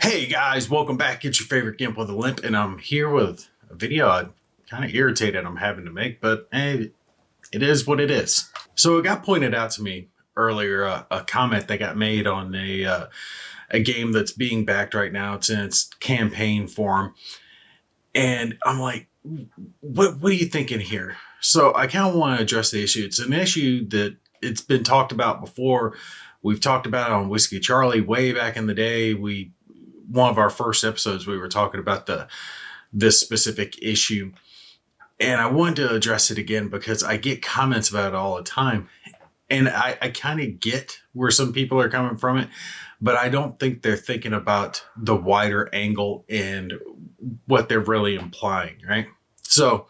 Hey guys, welcome back. It's your favorite Gimp with a Limp, and I'm here with a video I'm kind of irritated I'm having to make, but hey, it is what it is. So it got pointed out to me earlier, a comment that got made on a game that's being backed right now. It's in its campaign form, and I'm like, what are you thinking here? So I kind of want to address the issue. It's an issue that it's been talked about before. We've talked about it on Whiskey Charlie way back in the day. One of our first episodes, we were talking about this specific issue, and I wanted to address it again because I get comments about it all the time, and I kind of get where some people are coming from it, but I don't think they're thinking about the wider angle and what they're really implying, right? So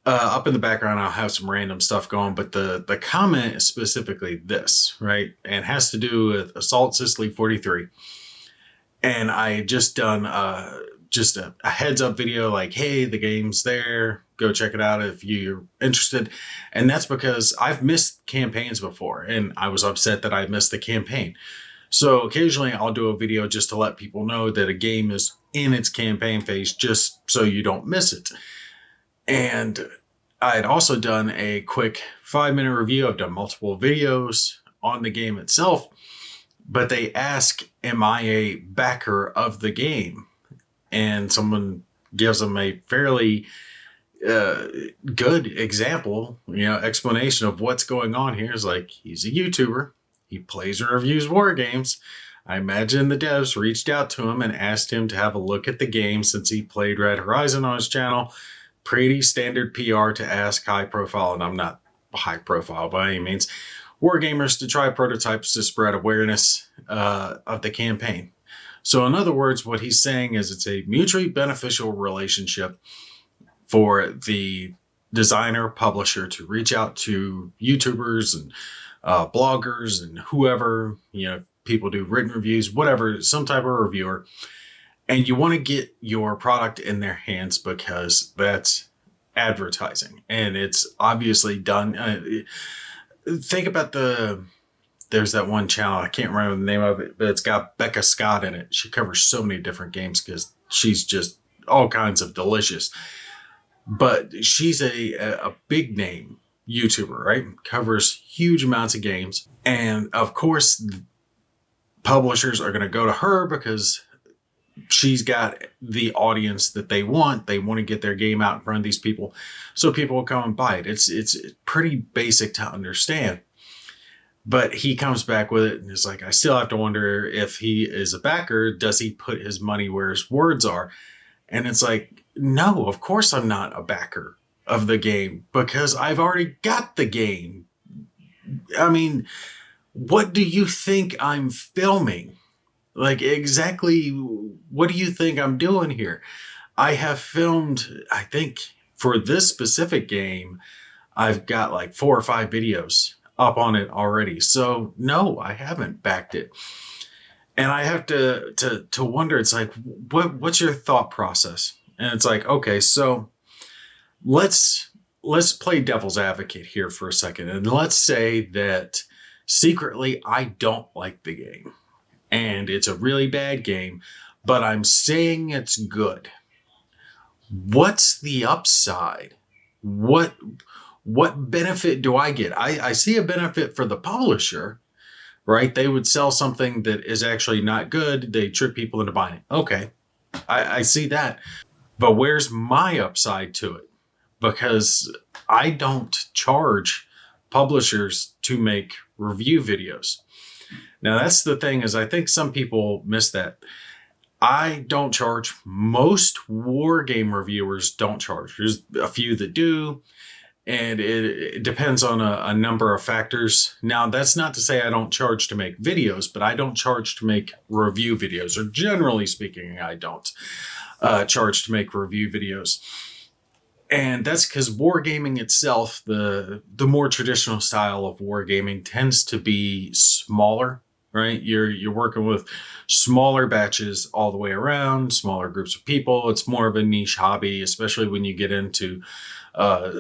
up in the background, I'll have some random stuff going, but the comment is specifically this, right? And has to do with Assault Sicily 43. And I had just done just a heads up video like, hey, the game's there. Go check it out if you're interested. And that's because I've missed campaigns before, and I was upset that I missed the campaign. So occasionally I'll do a video just to let people know that a game is in its campaign phase, just so you don't miss it. And I had also done a quick 5-minute review. I've done multiple videos on the game itself. But they ask, am I a backer of the game? And someone gives them a fairly good example, explanation of what's going on here. Is like, he's a YouTuber. He plays and reviews war games. I imagine the devs reached out to him and asked him to have a look at the game since he played Red Horizon on his channel. Pretty standard PR to ask high profile, and I'm not high profile by any means, wargamers to try prototypes to spread awareness of the campaign. So in other words, what he's saying is it's a mutually beneficial relationship for the designer publisher to reach out to YouTubers and bloggers and whoever, people do written reviews, whatever, some type of reviewer. And you want to get your product in their hands because that's advertising. And it's obviously done. Think about there's that one channel, I can't remember the name of it, but it's got Becca Scott in it. She covers so many different games because she's just all kinds of delicious. But she's a big name YouTuber, right? Covers huge amounts of games. And of course, publishers are going to go to her because she's got the audience that they want. They want to get their game out in front of these people so people will come and buy it. It's pretty basic to understand. But he comes back with it and is like, I still have to wonder if he is a backer. Does he put his money where his words are? And it's like, no, of course I'm not a backer of the game because I've already got the game. I mean, what do you think I'm filming? Like, exactly what do you think I'm doing here? I have filmed, I think for this specific game, I've got like 4 or 5 videos up on it already. So no, I haven't backed it. And I have to wonder, it's like, what's your thought process? And it's like, okay, so let's play devil's advocate here for a second. And let's say that secretly I don't like the game. And it's a really bad game, but I'm saying it's good. What's the upside? What benefit do I get? I see a benefit for the publisher, right? They would sell something that is actually not good. They trick people into buying it. Okay, I see that. But where's my upside to it? Because I don't charge publishers to make review videos. Now, that's the thing, is I think some people miss that. I don't charge. Most war game reviewers don't charge. There's a few that do, and it depends on a number of factors. Now, that's not to say I don't charge to make videos, but I don't charge to make review videos, or generally speaking, I don't charge to make review videos. And that's because wargaming itself, the more traditional style of wargaming, tends to be smaller, right? You're working with smaller batches all the way around, smaller groups of people. It's more of a niche hobby, especially when you get into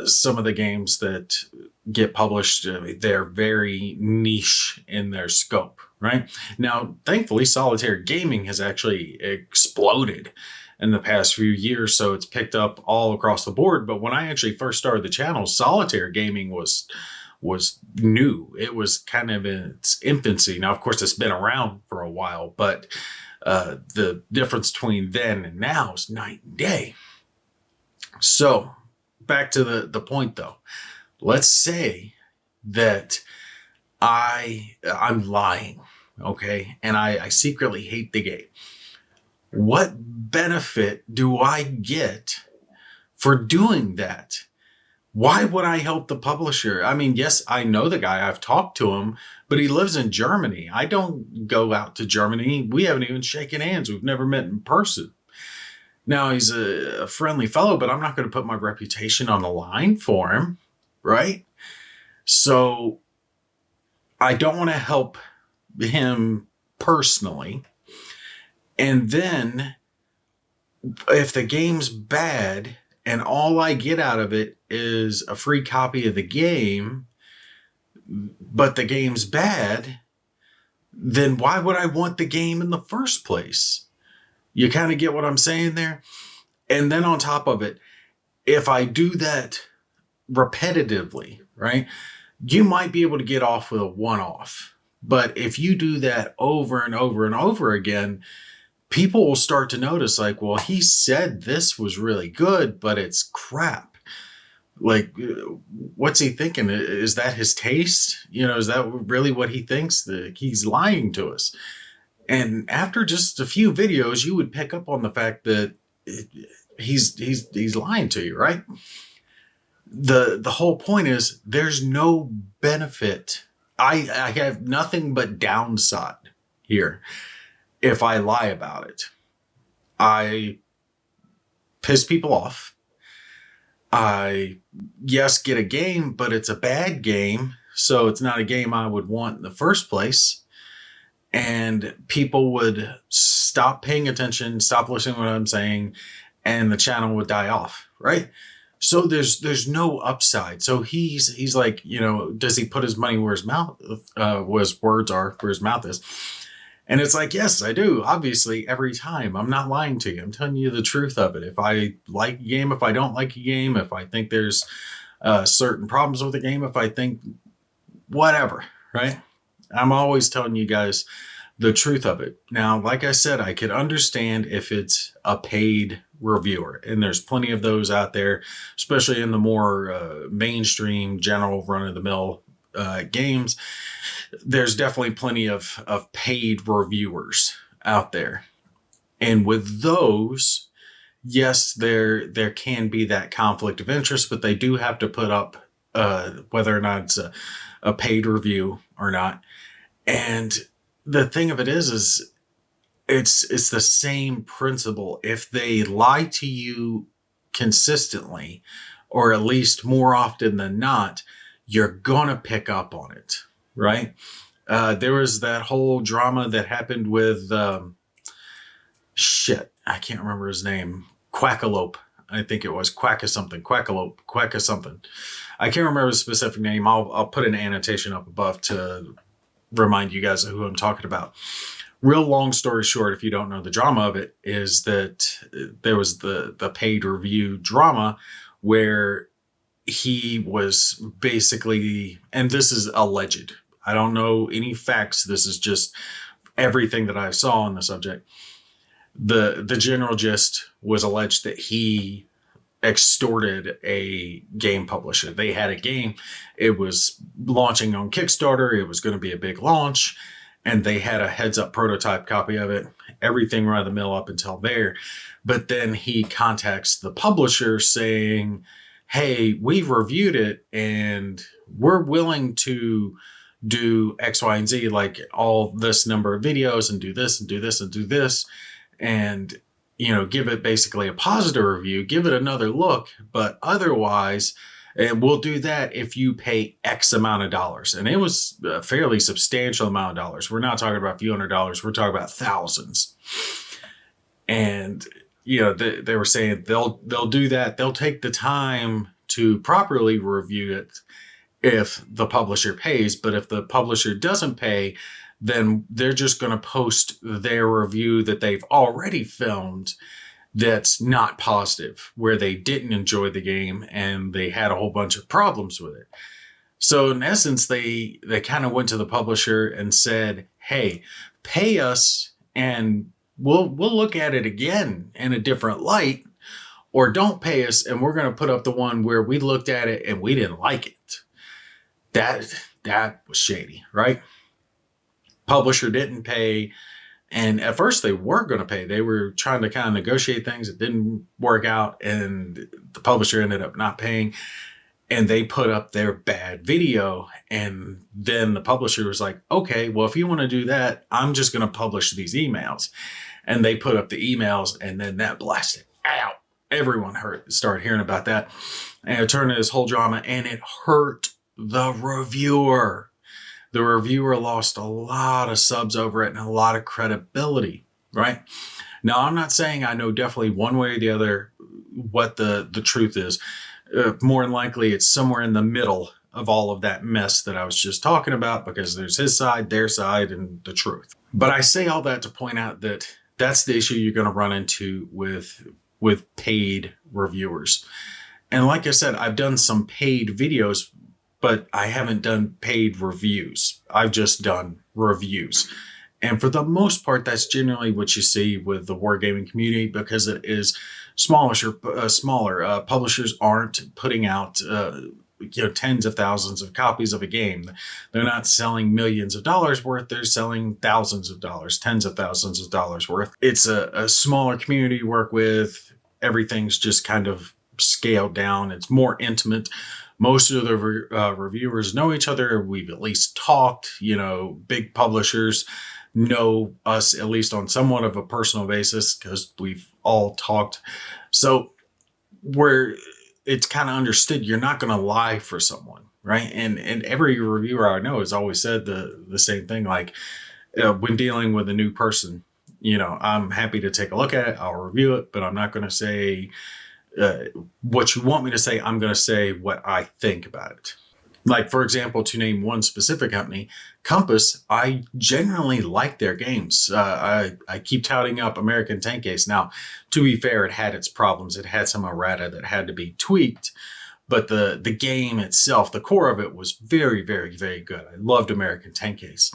some of the games that get published, they're very niche in their scope, right? Now, thankfully, solitaire gaming has actually exploded in the past few years, so it's picked up all across the board. But when I actually first started the channel, solitaire gaming was new. It was kind of in its infancy. Now, of course, it's been around for a while, but the difference between then and now is night and day. So back to the point though. Let's say that I'm lying, okay, and I secretly hate the game. What benefit do I get for doing that? Why would I help the publisher? I mean, yes, I know the guy. I've talked to him, but he lives in Germany. I don't go out to Germany. We haven't even shaken hands. We've never met in person. Now, he's a friendly fellow, but I'm not going to put my reputation on the line for him, right? So I don't want to help him personally. And then if the game's bad and all I get out of it is a free copy of the game, but the game's bad, then why would I want the game in the first place? You kind of get what I'm saying there? And then on top of it, if I do that repetitively, right, you might be able to get off with a one-off. But if you do that over and over and over again, people will start to notice, like, well, he said this was really good, but it's crap. Like, what's he thinking? Is that his taste? You know, is that really what he thinks? That he's lying to us? And after just a few videos, you would pick up on the fact that he's lying to you, right? The whole point is there's no benefit. I have nothing but downside here if I lie about it. I piss people off. Yes, get a game, but it's a bad game. So it's not a game I would want in the first place. And people would stop paying attention, stop listening to what I'm saying, and the channel would die off, right? So there's no upside. So he's like, you know, does he put his money where his mouth, where his words are, where his mouth is? And it's like, yes, I do. Obviously, every time. I'm not lying to you. I'm telling you the truth of it. If I like a game, if I don't like a game, if I think there's certain problems with the game, if I think whatever, right? I'm always telling you guys the truth of it. Now, like I said, I could understand if it's a paid reviewer, and there's plenty of those out there, especially in the more mainstream, general run-of-the-mill games. There's definitely plenty of paid reviewers out there. And with those, yes, there can be that conflict of interest, but they do have to put up whether or not it's a paid review or not. And the thing of it is it's the same principle. If they lie to you consistently, or at least more often than not, you're gonna pick up on it, right? There was that whole drama that happened with I can't remember his name. Quackalope. I think it was Quackalope. Quacka something. I can't remember the specific name. I'll put an annotation up above to remind you guys of who I'm talking about. Real long story short, if you don't know the drama of it, is that there was the paid review drama where he was basically, and this is alleged, I don't know any facts, this is just everything that I saw on the subject. The general gist was alleged that he extorted a game publisher. They had a game, it was launching on Kickstarter, it was going to be a big launch, and they had a heads up prototype copy of it, everything run of the mill up until there. But then he contacts the publisher saying, hey, we've reviewed it and we're willing to do X, Y, and Z, like all this number of videos, and do this and do this and do this. And, you know, give it basically a positive review, give it another look, but otherwise, and we'll do that if you pay X amount of dollars. And it was a fairly substantial amount of dollars. We're not talking about a few $100s. We're talking about thousands. And, you know, they were saying they'll do that. They'll take the time to properly review it. if the publisher pays. But if the publisher doesn't pay, then they're just going to post their review that they've already filmed that's not positive, where they didn't enjoy the game and they had a whole bunch of problems with it. So in essence, they kind of went to the publisher and said, "Hey, pay us and we'll look at it again in a different light, or don't pay us and we're going to put up the one where we looked at it and we didn't like it." That was shady, right? Publisher didn't pay. And at first they were going to pay. They were trying to kind of negotiate things. It didn't work out. And the publisher ended up not paying. And they put up their bad video. And then the publisher was like, okay, well, if you want to do that, I'm just going to publish these emails. And they put up the emails, and then that blasted out. Everyone started hearing about that. And it turned into this whole drama, and it hurt the reviewer. The reviewer lost a lot of subs over it and a lot of credibility, right? Now, I'm not saying I know definitely one way or the other what the truth is. More than likely, it's somewhere in the middle of all of that mess that I was just talking about, because there's his side, their side, and the truth. But I say all that to point out that that's the issue you're going to run into with paid reviewers. And like I said, I've done some paid videos, but I haven't done paid reviews. I've just done reviews. And for the most part, that's generally what you see with the wargaming community, because it is smaller. Publishers aren't putting out tens of thousands of copies of a game. They're not selling millions of dollars worth. They're selling thousands of dollars, tens of thousands of dollars worth. It's a smaller community to work with. Everything's just kind of scaled down. It's more intimate. Most of the reviewers know each other. We've at least talked. Big publishers know us at least on somewhat of a personal basis, because we've all talked. So it's kind of understood you're not going to lie for someone, right? And every reviewer I know has always said the same thing. Like, when dealing with a new person, I'm happy to take a look at it. I'll review it, but I'm not going to say what you want me to say. I'm going to say what I think about it. Like, for example, to name one specific company, Compass, I generally like their games. I keep touting up American Tank Ace. Now, to be fair, it had its problems. It had some errata that had to be tweaked. But the game itself, the core of it, was very, very, very good. I loved American Tank Ace.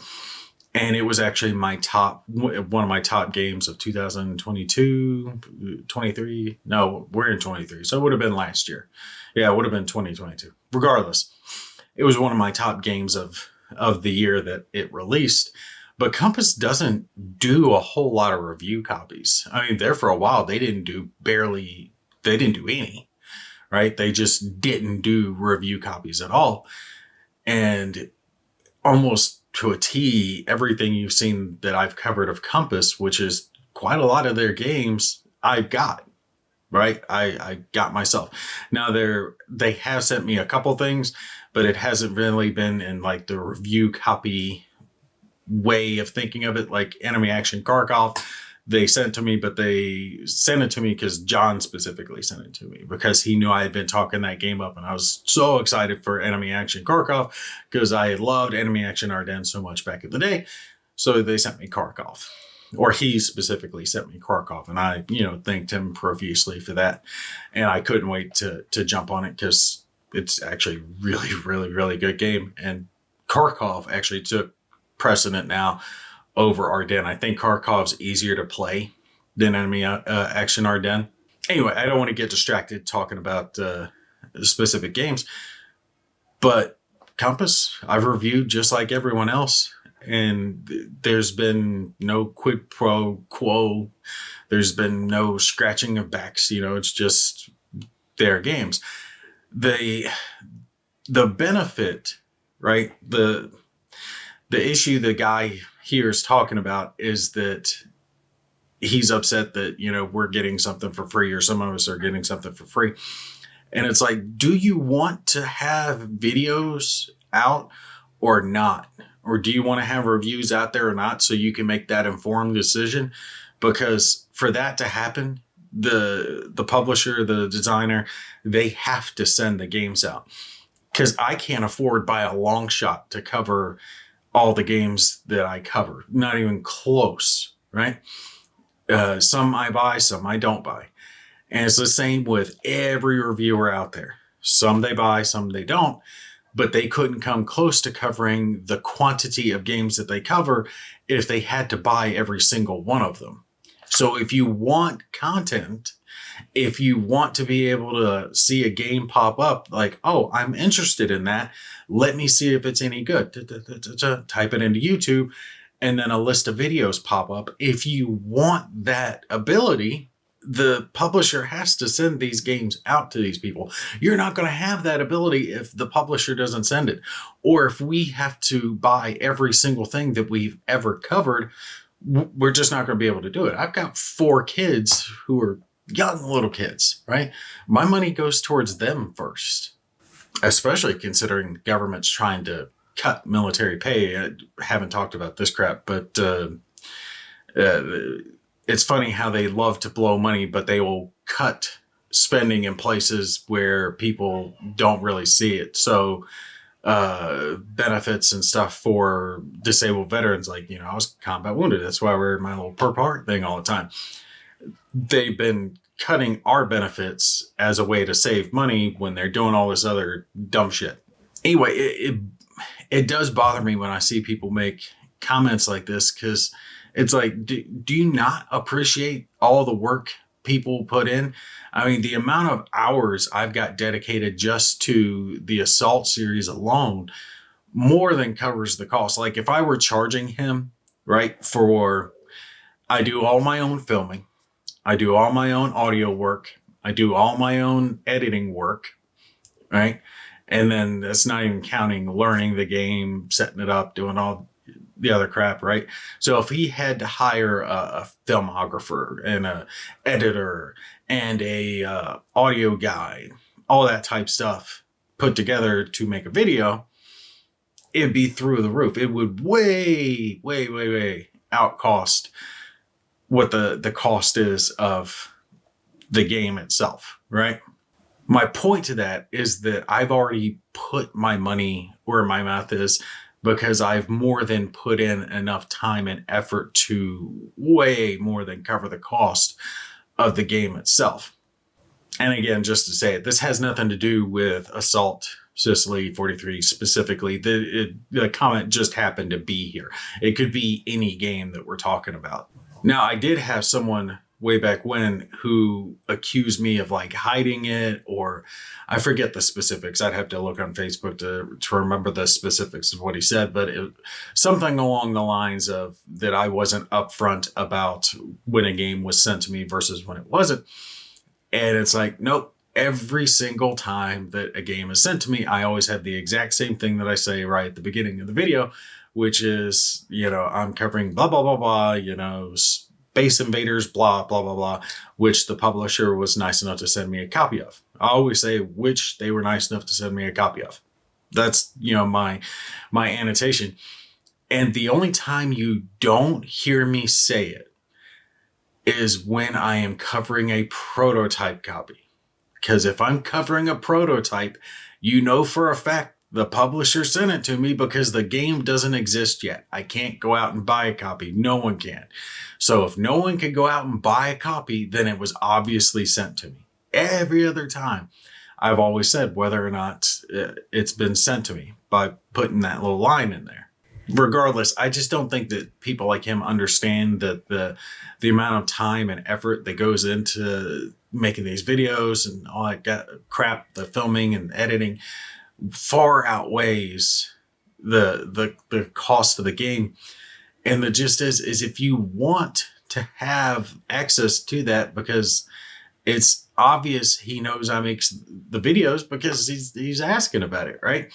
And it was actually one of my top games of 2022, 23. No, we're in 23. So it would have been last year. Yeah, it would have been 2022. Regardless, it was one of my top games of the year that it released. But Compass doesn't do a whole lot of review copies. I mean, there for a while, they didn't do any, right? They just didn't do review copies at all. And almost to a T, everything you've seen that I've covered of Compass, which is quite a lot of their games, I've got, right? I got myself. Now they have sent me a couple things, but it hasn't really been in like the review copy way of thinking of it. Like Enemy Action Kharkov, they sent to me, but they sent it to me because John specifically sent it to me, because he knew I had been talking that game up, and I was so excited for Enemy Action Kharkov because I loved Enemy Action Ardennes so much back in the day. So they sent me Kharkov, or he specifically sent me Kharkov, and I, thanked him profusely for that. And I couldn't wait to jump on it, because it's actually really, really, really good game. And Kharkov actually took precedent now over Ardennes. I think Kharkov's easier to play than Enemy Action Ardennes. Anyway, I don't want to get distracted talking about specific games, but Compass, I've reviewed just like everyone else, and there's been no quid pro quo. There's been no scratching of backs. It's just their games. The benefit, right? The issue the guy here is talking about is that he's upset that, we're getting something for free, or some of us are getting something for free. And it's like, do you want to have videos out or not? Or do you want to have reviews out there or not, so you can make that informed decision? Because for that to happen, the publisher, the designer, they have to send the games out. because I can't afford by a long shot to cover all the games that I cover. Not even close, right? Some I buy, some I don't buy. And it's the same with every reviewer out there. Some they buy, some they don't, but they couldn't come close to covering the quantity of games that they cover if they had to buy every single one of them. So if you want content, if you want to be able to see a game pop up, like, oh, I'm interested in that, let me see if it's any good. Type it into YouTube, and then a list of videos pop up. If you want that ability, the publisher has to send these games out to these people. You're not going to have that ability if the publisher doesn't send it, or if we have to buy every single thing that we've ever covered. We're just not going to be able to do it. I've got 4 kids who are young little kids, right? My money goes towards them first, especially considering the government's trying to cut military pay. I haven't talked about this crap, but it's funny how they love to blow money, but they will cut spending in places where people don't really see it. So benefits and stuff for disabled veterans, like, I was combat wounded. That's why I wear my little Purple Heart thing all the time. They've been cutting our benefits as a way to save money when they're doing all this other dumb shit. Anyway, it does bother me when I see people make comments like this, because it's like, do you not appreciate all the work people put in? I mean, the amount of hours I've got dedicated just to the Assault series alone more than covers the cost. Like, if I were charging him, right, I do all my own filming, I do all my own audio work, I do all my own editing work, right? And then that's not even counting learning the game, setting it up, doing all the other crap, right? So if he had to hire a filmographer and a editor and a audio guy, all that type stuff put together to make a video, it'd be through the roof. It would way outcost what the cost is of the game itself, right? My point to that is that I've already put my money where my mouth is, because I've more than put in enough time and effort to way more than cover the cost of the game itself. And again, just to say it, this has nothing to do with Assault Sicily 43 specifically. The comment just happened to be here. It could be any game that we're talking about. Now, I did have someone way back when who accused me of like hiding it, or I forget the specifics. I'd have to look on Facebook to remember the specifics of what he said, but something along the lines of that I wasn't upfront about when a game was sent to me versus when it wasn't. And it's like, nope. Every single time that a game is sent to me, I always have the exact same thing that I say right at the beginning of the video, which is, I'm covering blah, blah, blah, blah, Space Invaders, blah, blah, blah, blah, which the publisher was nice enough to send me a copy of. I always say which they were nice enough to send me a copy of. That's, my annotation. And the only time you don't hear me say it is when I am covering a prototype copy. Because if I'm covering a prototype, for a fact the publisher sent it to me, because the game doesn't exist yet. I can't go out and buy a copy. No one can. So if no one can go out and buy a copy, then it was obviously sent to me. Every other time, I've always said whether or not it's been sent to me by putting that little line in there. Regardless, I just don't think that people like him understand that the amount of time and effort that goes into making these videos and all that crap, the filming and editing, far outweighs the cost of the game. And the gist is if you want to have access to that, because it's obvious he knows I make the videos because he's asking about it, right?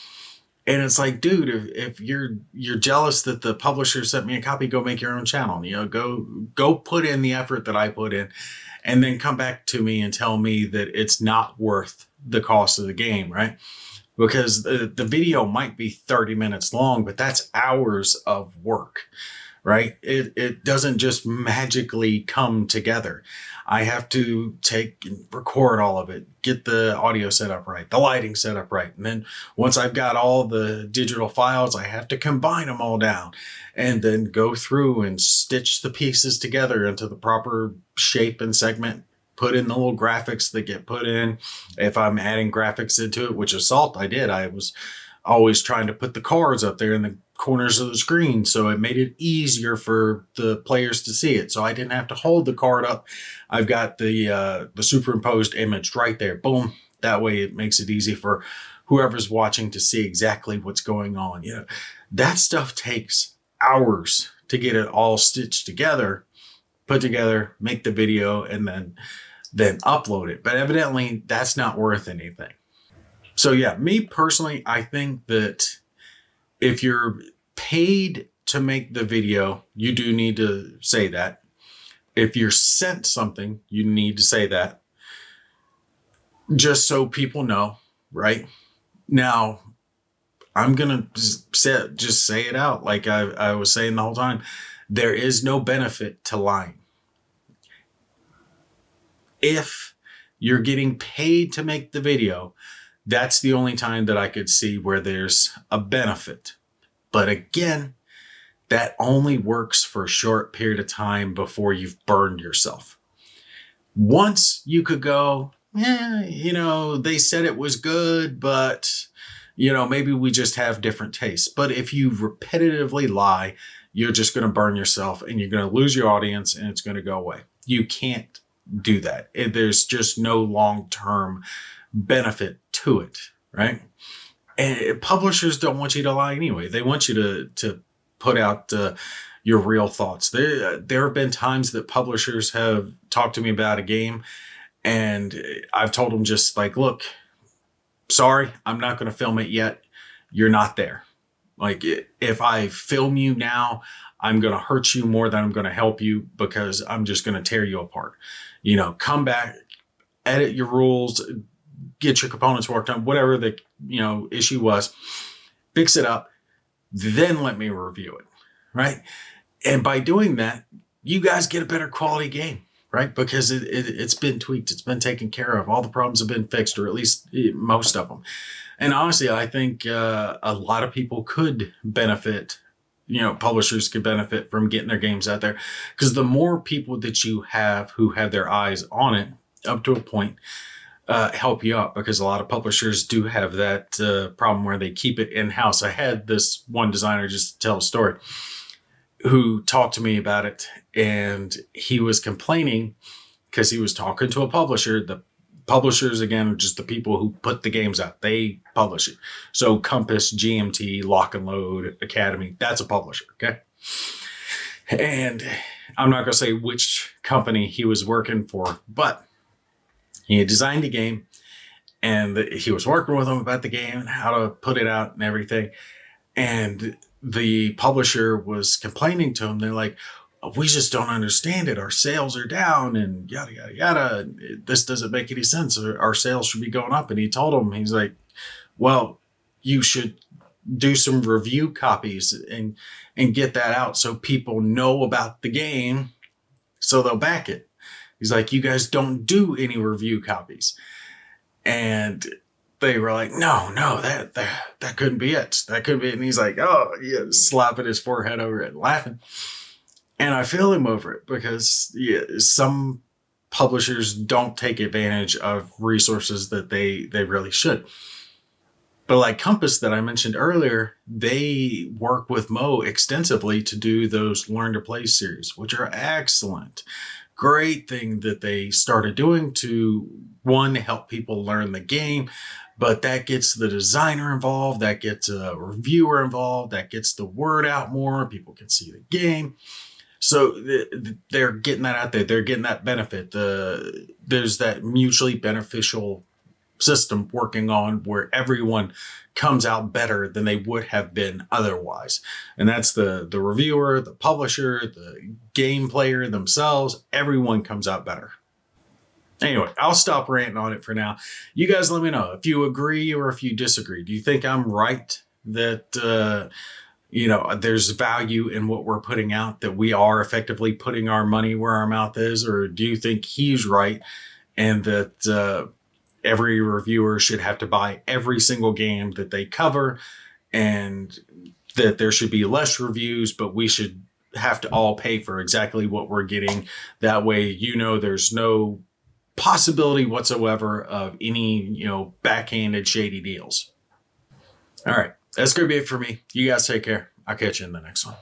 And it's like, dude, if you're jealous that the publisher sent me a copy, go make your own channel. Go put in the effort that I put in, and then come back to me and tell me that it's not worth the cost of the game, right? Because the video might be 30 minutes long, but that's hours of work, right? It doesn't just magically come together. I have to take and record all of it, get the audio set up right, the lighting set up right. And then once I've got all the digital files, I have to combine them all down and then go through and stitch the pieces together into the proper shape and segment, put in the little graphics that get put in. If I'm adding graphics into it, which Assault I did, I was always trying to put the cards up there in the corners of the screen, so it made it easier for the players to see it. So I didn't have to hold the card up. I've got the superimposed image right there. Boom. That way it makes it easy for whoever's watching to see exactly what's going on. You know, that stuff takes hours to get it all stitched together, put together, make the video, and then upload it. But evidently that's not worth anything. So yeah, me personally, I think that if you're paid to make the video, you do need to say that. If you're sent something, you need to say that. Just so people know, right? Now, I'm going to just say it out like I was saying the whole time. There is no benefit to lying. If you're getting paid to make the video, that's the only time that I could see where there's a benefit. But again, that only works for a short period of time before you've burned yourself. Once you could go, they said it was good, but, maybe we just have different tastes. But if you repetitively lie, you're just going to burn yourself and you're going to lose your audience and it's going to go away. You can't do that. There's just no long-term benefit to it, right? And publishers don't want you to lie anyway. They want you to put out your real thoughts. There have been times that publishers have talked to me about a game and I've told them just like, look, sorry, I'm not going to film it yet. You're not there. Like if I film you now, I'm going to hurt you more than I'm going to help you because I'm just going to tear you apart. Come back, edit your rules, get your components worked on, whatever the issue was, fix it up, then let me review it, right? And by doing that, you guys get a better quality game, right? Because it's been tweaked, it's been taken care of, all the problems have been fixed, or at least most of them. And honestly, I think a lot of people could benefit. Publishers could benefit from getting their games out there, because the more people that you have who have their eyes on it, up to a point, help you out, because a lot of publishers do have that problem where they keep it in-house. I had this one designer, just to tell a story, who talked to me about it, and he was complaining because he was talking to a publisher. The publishers, again, are just the people who put the games out. They publish it. So Compass, GMT, Lock and Load, Academy, that's a publisher, okay? And I'm not going to say which company he was working for, but he had designed a game and he was working with them about the game and how to put it out and everything. And the publisher was complaining to him. They're like, we just don't understand it. Our sales are down and yada, yada, yada. This doesn't make any sense. Our sales should be going up. And he told him, he's like, well, you should do some review copies and get that out so people know about the game so they'll back it. He's like, you guys don't do any review copies. And they were like, no, that couldn't be it. That couldn't be it. And he's like, oh, yeah, slapping his forehead over it and laughing. And I feel him over it because some publishers don't take advantage of resources that they really should. But like Compass that I mentioned earlier, they work with Mo extensively to do those Learn to Play series, which are excellent. Great thing that they started doing to, one, help people learn the game, but that gets the designer involved, that gets a reviewer involved, that gets the word out more, people can see the game. So they're getting that out there. They're getting that benefit. There's that mutually beneficial system working on where everyone comes out better than they would have been otherwise. And that's the reviewer, the publisher, the game player themselves. Everyone comes out better. Anyway, I'll stop ranting on it for now. You guys let me know if you agree or if you disagree. Do you think I'm right that you know, there's value in what we're putting out, that we are effectively putting our money where our mouth is? Or do you think he's right and that every reviewer should have to buy every single game that they cover, and that there should be less reviews, but we should have to all pay for exactly what we're getting? That way, you know, there's no possibility whatsoever of any, you know, backhanded shady deals. All right. That's going to be it for me. You guys take care. I'll catch you in the next one.